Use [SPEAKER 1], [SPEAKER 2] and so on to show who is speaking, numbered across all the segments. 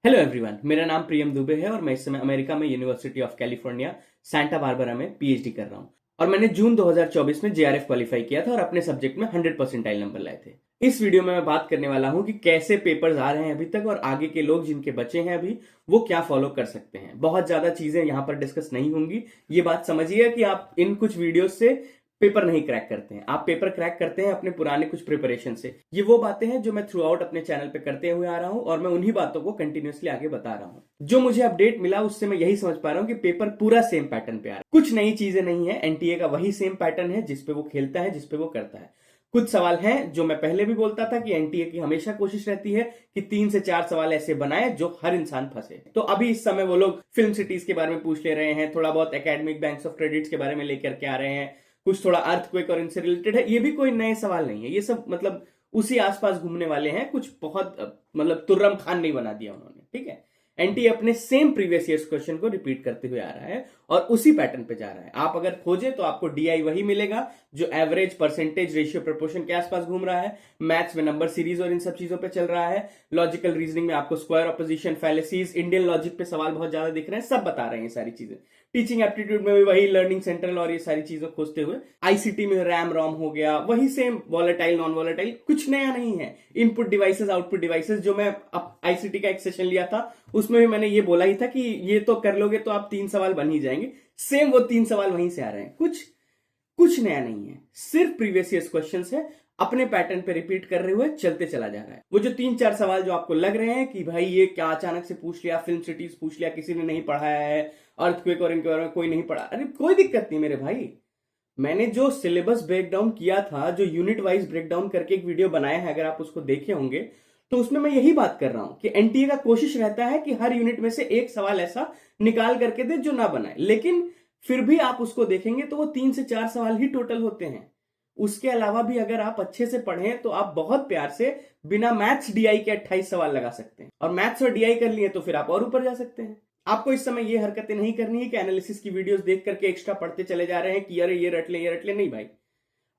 [SPEAKER 1] Hello everyone, मेरा नाम प्रियम दुबे है और मैं इस समय अमेरिका में university of California Santa Barbara में पीएचडी कर रहा हूं। और मैंने जून 2024 में जेआरएफ क्वालिफाई किया था और अपने सब्जेक्ट में 100 परसेंटाइल नंबर लाए थे। इस वीडियो में मैं बात करने वाला हूं कि कैसे पेपर्स आ रहे हैं अभी तक और आगे के लोग जिनके बचे हैं अभी वो क्या फॉलो कर सकते हैं। बहुत ज्यादा चीजें यहां पर डिस्कस नहीं होंगी। ये बात समझिए कि आप इन कुछ वीडियो से पेपर नहीं क्रैक करते हैं, आप पेपर क्रैक करते हैं अपने पुराने कुछ प्रिपरेशन से। ये वो बातें हैं जो मैं थ्रू आउट अपने चैनल पे करते हुए आ रहा हूं और मैं उन्हीं बातों को कंटिन्यूअसली आगे बता रहा हूं। जो मुझे अपडेट मिला उससे मैं यही समझ पा रहा हूं कि पेपर पूरा सेम पैटर्न पे आ रहा है। कुछ नई चीजें नहीं है, एनटीए का वही सेम पैटर्न है जिसपे वो खेलता है, जिसपे वो करता है। कुछ सवाल हैं जो मैं पहले भी बोलता था कि एनटीए की हमेशा कोशिश रहती है कि 3 से 4 सवाल ऐसे बनाए जो हर इंसान फंसे। तो अभी इस समय वो लोग फिल्म सिटीज के बारे में पूछ ले रहे हैं, थोड़ा बहुत एकेडमिक बैंक्स ऑफ क्रेडिट्स के बारे में लेकर के आ रहे हैं, कुछ थोड़ा अर्थक्वेक और इनसे रिलेटेड है। ये भी कोई नए सवाल नहीं है, ये सब मतलब उसी आसपास घूमने वाले हैं। कुछ बहुत मतलब तुर्रम खान नहीं बना दिया उन्होंने, ठीक है। एनटीए अपने सेम प्रीवियस ईयर्स क्वेश्चन को रिपीट करते हुए आ रहा है और उसी पैटर्न पे जा रहा है। आप अगर खोजे तो आपको डीआई वही मिलेगा जो एवरेज, परसेंटेज, रेशियो, प्रोपोर्शन के आसपास घूम रहा है। मैथ्स में नंबर सीरीज और इन सब चीजों पे चल रहा है। लॉजिकल रीजनिंग में आपको स्क्वायर ऑपोजिशन, फैलेसीज, इंडियन लॉजिक पे सवाल बहुत ज्यादा दिख रहे हैं, सब बता रहे हैं ये सारी चीजें। टीचिंग एप्टीट्यूड में भी वही लर्निंग सेंट्रल और ये सारी चीजें खोजते हुए। आईसीटी में रैम रोम हो गया, वही सेम, वॉलेटाइल, नॉन वॉलेटाइल, कुछ नया नहीं है। इनपुट डिवाइसेस, आउटपुट डिवाइसेस, जो मैं आईसीटी का एक सेशन लिया था उसमें भी मैंने ये बोला ही था कि ये तो कर लोगे तो आप 3 सवाल बन ही जाएंगे। सेम वो 3 सवाल वहीं से आ रहे हैं। कुछ नया नहीं है, सिर्फ प्रीवियस ईयर्स क्वेश्चंस है, अपने पैटर्न पे रिपीट कर रहे हुए चलते चला जा रहा है। वो जो 3-4 सवाल जो आपको लग रहे हैं कि भाई ये क्या अचानक से पूछ लिया, फिल्म सिटीज पूछ लिया, किसी ने नहीं पढ़ाया है, अर्थक्वेक और इनके बारे में कोई नहीं पढ़ा, अरे कोई दिक्कत नहीं मेरे भाई। मैंने जो सिलेबस ब्रेकडाउन किया था, जो यूनिट वाइज ब्रेकडाउन करके एक वीडियो बनाया है, अगर आप उसको देखे होंगे तो उसमें मैं यही बात कर रहा हूं कि एनटीए का कोशिश रहता है कि हर यूनिट में से एक सवाल ऐसा निकाल करके दे जो ना बनाए, लेकिन फिर भी आप उसको देखेंगे तो वो 3 से 4 सवाल ही टोटल होते हैं। उसके अलावा भी अगर आप अच्छे से पढ़ें तो आप बहुत प्यार से बिना मैथ्स डीआई के 28 सवाल लगा सकते हैं, और मैथ्स और डीआई कर लिए तो फिर आप और ऊपर जा सकते हैं। आपको इस समय ये हरकतें नहीं करनी है कि एनालिसिस की वीडियोस देख करके एक्स्ट्रा पढ़ते चले जा रहे हैं कि अरे ये रट ले, ये रट ले। नहीं भाई,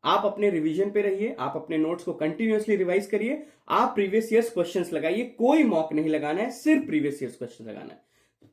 [SPEAKER 1] आप अपने रिवीजन पे रहिए, आप अपने नोट्स को कंटिन्यूअसली रिवाइज करिए, आप प्रीवियस ईयर्स क्वेश्चंस लगाइए। कोई मॉक नहीं लगाना है, सिर्फ प्रीवियस ईयर्स क्वेश्चन लगाना है।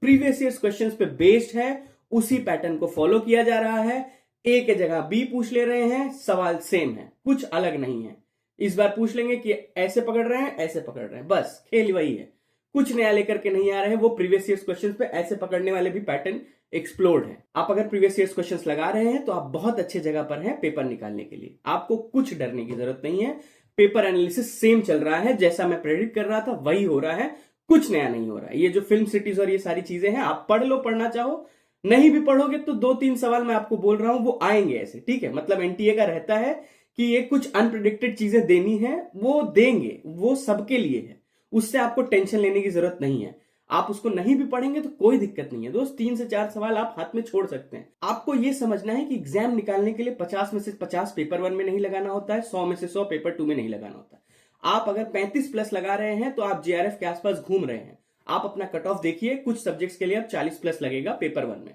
[SPEAKER 1] प्रीवियस ईयर्स क्वेश्चंस पे बेस्ड है, उसी पैटर्न को फॉलो किया जा रहा है। ए के जगह बी पूछ ले रहे हैं, सवाल सेम है, कुछ अलग नहीं है। इस बार पूछ लेंगे कि ऐसे पकड़ रहे हैं, ऐसे पकड़ रहे हैं, बस खेल वही है। कुछ नया लेकर के नहीं आ रहे हैं। वो प्रीवियस ईयर्स क्वेश्चंस पे ऐसे पकड़ने वाले भी पैटर्न एक्सप्लोर्ड है। आप अगर प्रीवियस ईयर्स क्वेश्चंस लगा रहे हैं तो आप बहुत अच्छे जगह पर हैं पेपर निकालने के लिए। आपको कुछ डरने की जरूरत नहीं है। पेपर एनालिसिस सेम चल रहा है, जैसा मैं प्रेडिक्ट कर रहा था वही हो रहा है, कुछ नया नहीं हो रहा है। ये जो फिल्म सिटीज और ये सारी चीजें हैं, आप पढ़ लो, पढ़ना चाहो, नहीं भी पढ़ोगे तो 2-3 सवाल मैं आपको बोल रहा हूं वो आएंगे ऐसे, ठीक है। मतलब एनटीए का रहता है कि ये कुछ अनप्रिडिक्टेड चीजें देनी है, वो देंगे, वो सबके लिए है, उससे आपको टेंशन लेने की जरूरत नहीं है। आप उसको नहीं भी पढ़ेंगे तो कोई दिक्कत नहीं है दोस्त, 3 से 4 सवाल आप हाथ में छोड़ सकते हैं। आपको यह समझना है कि एग्जाम निकालने के लिए 50 में से 50 पेपर 1 में नहीं लगाना होता है, 100 में से 100 पेपर 2 में नहीं लगाना होता है। आप अगर 35 प्लस लगा रहे हैं तो आप जेआरएफ के आसपास घूम रहे हैं। आप अपना कट ऑफ देखिए, कुछ सब्जेक्ट्स के लिए अब 40 प्लस लगेगा पेपर 1 में।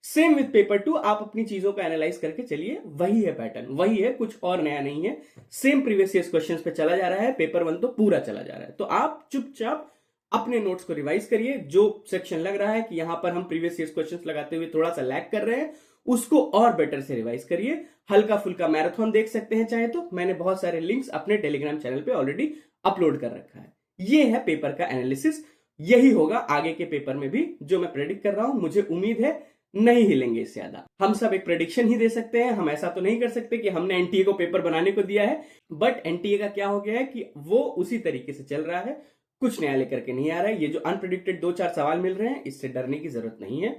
[SPEAKER 1] सेम विद पेपर 2, आप अपनी चीजों को एनालाइज करके चलिए, वही है पैटर्न, वही है, कुछ और नया नहीं है। सेम प्रीवियस ईयर्स क्वेश्चंस पे चला जा रहा है, पेपर 1 तो पूरा चला जा रहा है। तो आप चुपचाप अपने नोट्स को रिवाइज करिए। जो सेक्शन लग रहा है कि यहां पर हम प्रीवियस ईयर्स क्वेश्चंस लगाते हुए थोड़ा सा लैग कर रहे हैं, उसको और बेटर से रिवाइज करिए। हल्का फुल्का मैराथन देख सकते हैं चाहे तो, मैंने बहुत सारे लिंक्स अपने टेलीग्राम चैनल पे ऑलरेडी अपलोड कर रखा है। ये है पेपर का एनालिसिस, यही होगा आगे के पेपर में भी जो मैं प्रेडिक्ट कर रहा हूं। मुझे उम्मीद है नहीं हिलेंगे इससे ज्यादा। हम सब एक प्रेडिक्शन ही दे सकते हैं, हम ऐसा तो नहीं कर सकते कि हमने एनटीए को पेपर बनाने को दिया है। बट एनटीए का क्या हो गया है कि वो उसी तरीके से चल रहा है, कुछ नया लेकर के नहीं आ रहा है। ये जो अनप्रिडिक्टेड 2-4 सवाल मिल रहे हैं, इससे डरने की जरूरत नहीं है,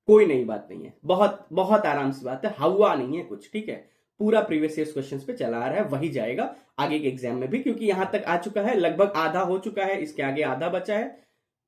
[SPEAKER 1] कोई नई बात नहीं है, बहुत बहुत आराम से बात है, हवा नहीं है कुछ, ठीक है। पूरा प्रीवियस ईयर्स क्वेश्चंस पे चला आ रहा है, वही जाएगा आगे के एग्जाम में भी, क्योंकि यहां तक आ चुका है, लगभग आधा हो चुका है, इसके आगे आधा बचा है।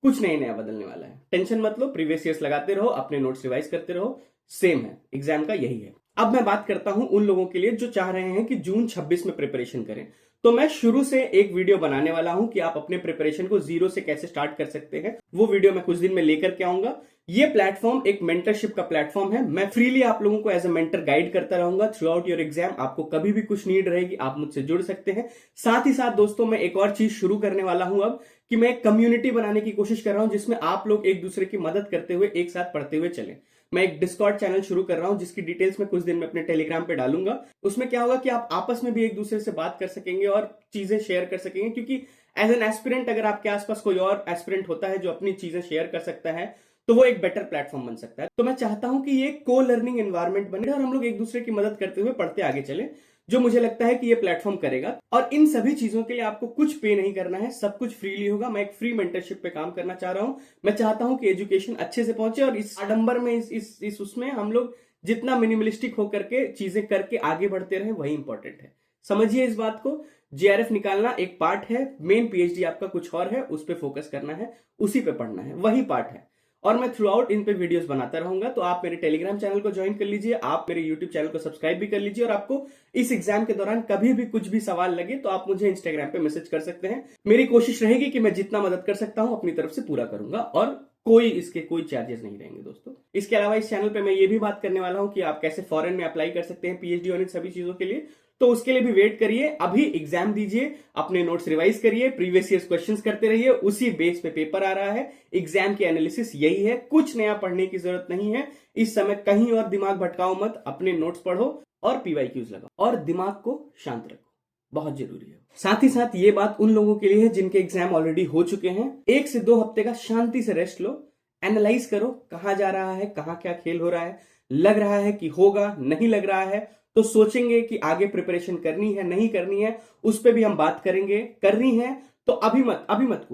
[SPEAKER 1] कुछ नहीं नया बदलने वाला है, टेंशन मत लो। प्रीवियस ईयर्स लगाते रहो, अपने नोट्स रिवाइज करते रहो, सेम है, एग्जाम का यही है। अब मैं बात करता हूं उन लोगों के लिए जो चाह रहे हैं कि जून 26 में प्रिपरेशन करें। तो मैं शुरू से एक वीडियो बनाने वाला हूं कि आप अपने प्रिपरेशन को जीरो से कैसे स्टार्ट कर सकते हैं। वो वीडियो मैं कुछ दिन में लेकर के आऊंगा। ये प्लेटफॉर्म एक मेंटरशिप का प्लेटफॉर्म है। मैं फ्रीली आप लोगों को एज ए मेंटर गाइड करता रहूंगा थ्रू आउट योर एग्जाम। आपको कभी भी कुछ नीड रहेगी आप मुझसे जुड़ सकते हैं। साथ ही साथ दोस्तों मैं एक और चीज शुरू करने वाला हूं अब, कि मैं एक कम्युनिटी बनाने की कोशिश कर रहा हूं जिसमें आप लोग एक दूसरे की मदद करते हुए एक साथ पढ़ते हुए चलें। मैं एक डिस्कॉर्ड चैनल शुरू कर रहा हूं जिसकी डिटेल्स मैं कुछ दिन में अपने टेलीग्राम पे डालूंगा। उसमें क्या होगा कि आप आपस में भी एक दूसरे से बात कर सकेंगे और चीजें शेयर कर सकेंगे, क्योंकि एज एन एस्पिरेंट अगर आपके आसपास कोई और एस्पिरेंट होता है जो अपनी चीजें शेयर कर सकता है तो वो एक बेटर प्लेटफॉर्म बन सकता है। तो मैं चाहता हूं कि ये को लर्निंग एनवायरनमेंट बने और हम लोग एक दूसरे की मदद करते हुए पढ़ते आगे चले, जो मुझे लगता है कि ये प्लेटफॉर्म करेगा। और इन सभी चीजों के लिए आपको कुछ पे नहीं करना है, सब कुछ फ्रीली होगा। मैं एक फ्री मेंटरशिप पे काम करना चाह रहा हूं। मैं चाहता हूं कि एजुकेशन अच्छे से पहुंचे और इस आडंबर में इस उसमें हम लोग जितना मिनिमलिस्टिक होकर के चीजें करके आगे बढ़ते रहे वही इंपॉर्टेंट है। समझिए इस बात को। जेआरएफ निकालना एक पार्ट है, मेन पीएचडी आपका कुछ और है, उस पर फोकस करना है, उसी पे पढ़ना है, वही पार्ट है। और मैं थ्रू आउट इन पे वीडियोस बनाता रहूंगा। तो आप मेरे टेलीग्राम चैनल को ज्वाइन कर लीजिए, आप मेरे यूट्यूब चैनल को सब्सक्राइब भी कर लीजिए। और आपको इस एग्जाम के दौरान कभी भी कुछ भी सवाल लगे तो आप मुझे इंस्टाग्राम पे मैसेज कर सकते हैं। मेरी कोशिश रहेगी कि मैं जितना मदद कर सकता हूं अपनी तरफ से पूरा करूंगा और कोई चार्जेस नहीं रहेंगे दोस्तों। इसके अलावा इस चैनल पे मैं ये भी बात करने वाला हूं कि आप कैसे फॉरेन में अप्लाई कर सकते हैं पीएचडी और इन सभी चीजों के लिए। तो उसके लिए भी वेट करिए, अभी एग्जाम दीजिए, अपने नोट्स रिवाइज करिए, प्रीवियस ईयर्स क्वेश्चंस करते रहिए, उसी बेस पे पेपर आ रहा है। एग्जाम की एनालिसिस यही है, कुछ नया पढ़ने की जरूरत नहीं है। इस समय कहीं और दिमाग भटकाओ मत, अपने नोट्स पढ़ो और पीवाईक्यूज लगाओ और दिमाग को शांत रखो, बहुत जरूरी है। साथ ही साथ ये बात उन लोगों के लिए है जिनके एग्जाम ऑलरेडी हो चुके हैं। 1 से 2 हफ्ते का शांति से रेस्ट लो, एनालाइज करो कहां जा रहा है, कहां क्या खेल हो रहा है। लग रहा है कि होगा, नहीं लग रहा है तो सोचेंगे कि आगे प्रिपरेशन करनी है नहीं करनी है, उस पर भी हम बात करेंगे। करनी है तो अभी मत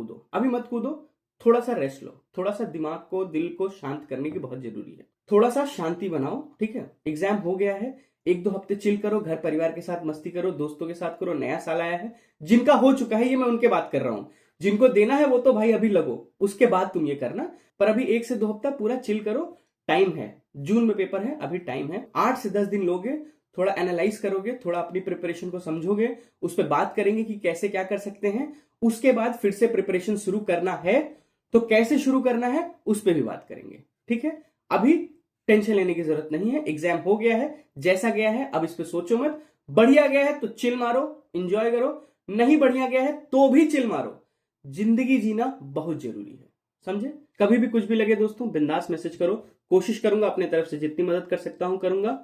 [SPEAKER 1] कूदो, थोड़ा सा रेस्ट लो, थोड़ा सा दिमाग को दिल को शांत करने की बहुत जरूरी है। थोड़ा सा शांति बनाओ, ठीक है। एग्जाम हो गया है, 1-2 हफ्ते चिल करो, घर परिवार के साथ मस्ती करो, दोस्तों के साथ करो। नया साल आया है, जिनका हो चुका है ये मैं उनके बात कर रहा हूं, जिनको देना है वो तो भाई अभी लगो, उसके बाद तुम ये करना। पर अभी 1 से 2 हफ्ता पूरा चिल करो, टाइम है। जून में पेपर है, अभी टाइम है। 8 से 10 दिन लोगे, थोड़ा एनालाइज करोगे, थोड़ा अपनी प्रिपरेशन को समझोगे, उस पर बात करेंगे कि कैसे क्या कर सकते हैं। उसके बाद फिर से प्रिपरेशन शुरू करना है तो कैसे शुरू करना है उस पर भी बात करेंगे, ठीक है। अभी टेंशन लेने की जरूरत नहीं है, एग्जाम हो गया है, जैसा गया है अब इस पे सोचो मत। बढ़िया गया है तो चिल मारो, इंजॉय करो, नहीं बढ़िया गया है तो भी चिल मारो। जिंदगी जीना बहुत जरूरी है, समझे। कभी भी कुछ भी लगे दोस्तों बिंदास मैसेज करो, कोशिश करूंगा अपने तरफ से जितनी मदद कर सकता हूं करूंगा।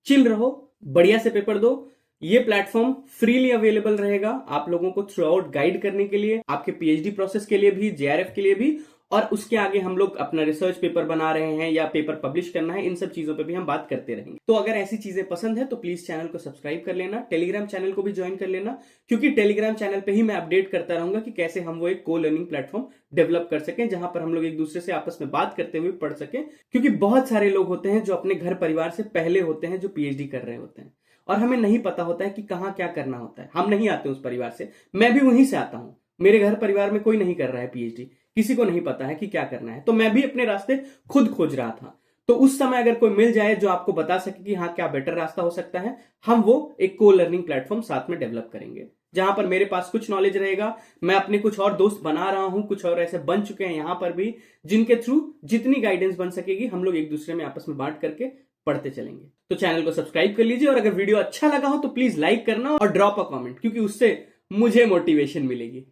[SPEAKER 1] चिल रहो, बढ़िया से पेपर दो। ये प्लेटफॉर्म फ्रीली अवेलेबल रहेगा आप लोगों को थ्रू आउट गाइड करने के लिए, आपके पीएचडी प्रोसेस के लिए भी, जेआरएफ के लिए भी। और उसके आगे हम लोग अपना रिसर्च पेपर बना रहे हैं या पेपर पब्लिश करना है, इन सब चीजों पे भी हम बात करते रहेंगे। तो अगर ऐसी चीजें पसंद है तो प्लीज चैनल को सब्सक्राइब कर लेना, टेलीग्राम चैनल को भी ज्वाइन कर लेना, क्योंकि टेलीग्राम चैनल पे ही मैं अपडेट करता रहूंगा कि कैसे हम वो एक को लर्निंग प्लेटफॉर्म डेवलप कर सकें, जहां पर हम लोग एक दूसरे से आपस में बात करते हुए पढ़ सकें। क्योंकि बहुत सारे लोग होते हैं जो अपने घर परिवार से पहले होते हैं, जो पीएचडी कर रहे होते हैं, और हमें नहीं पता होता है कि कहां क्या करना होता है। हम नहीं आते उस परिवार से, मैं भी वहीं से आता हूं। मेरे घर परिवार में कोई नहीं कर रहा है पीएचडी, किसी को नहीं पता है कि क्या करना है, तो मैं भी अपने रास्ते खुद खोज रहा था। तो उस समय अगर कोई मिल जाए जो आपको बता सके कि हाँ क्या बेटर रास्ता हो सकता है, हम वो एक को लर्निंग प्लेटफॉर्म साथ में डेवलप करेंगे, जहां पर मेरे पास कुछ नॉलेज रहेगा। मैं अपने कुछ और दोस्त बना रहा हूं, कुछ और ऐसे बन चुके हैं यहां पर भी, जिनके थ्रू जितनी गाइडेंस बन सकेगी हम लोग एक दूसरे में आपस में बांट करके पढ़ते चलेंगे। तो चैनल को सब्सक्राइब कर लीजिए, और अगर वीडियो अच्छा लगा हो तो प्लीज लाइक करना और ड्रॉप अ कमेंट, क्योंकि उससे मुझे मोटिवेशन मिलेगी।